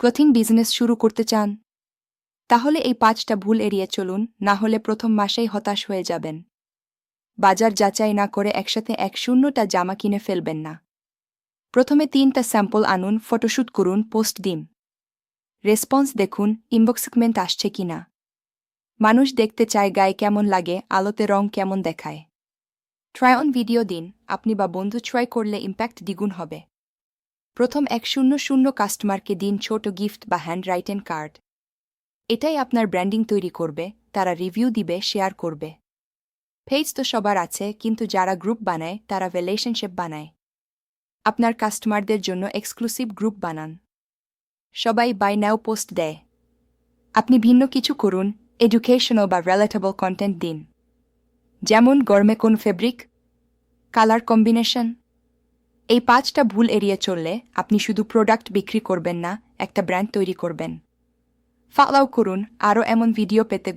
Clothing business শুরু করতে চান? তাহলে এই 5টা ভুল এড়িয়ে চলুন, না হলে প্রথম মাসেই হতাশ হয়ে যাবেন। বাজার যাচাই না করে একসাথে 100টা জামা কিনে ফেলবেন না। প্রথমে 3টা স্যাম্পল আনুন, ফটোশ্যুট করুন, পোস্ট দিন। রেসপন্স দেখুন, ইনবক্স আসছে কিনা। মানুষ দেখতে চায় গায়ে কেমন লাগে, আলোতে রং কেমন দেখায়। ট্রাই অন ভিডিও দিন, আপনি বা বন্ধু ট্রাই করলে ইম্প্যাক্ট দ্বিগুণ হবে। প্রথম 100 কাস্টমারকে দিন ছোট গিফট বা হ্যান্ড রাইটেন কার্ড। এটাই আপনার ব্র্যান্ডিং তৈরি করবে, তারা রিভিউ দিবে, শেয়ার করবে। পেজ তো সবার আছে, কিন্তু যারা গ্রুপ বানায় তারা রিলেশনশিপ বানায়। আপনার কাস্টমারদের জন্য এক্সক্লুসিভ গ্রুপ বানান। সবাই বাই নাও পোস্ট দেয়। আপনি ভিন্ন কিছু করুন, এডুকেশনাল বা রিলেটেবল কন্টেন্ট দিন। যেমন গরমে কোন ফেব্রিক, কালার কম্বিনেশন। এই 5টা ভুল এড়িয়ে চললে আপনি শুধু প্রোডাক্ট বিক্রি করবেন না, একটা ব্র্যান্ড তৈরি করবেন। ফলো করুন আরও এমন ভিডিও পেতে।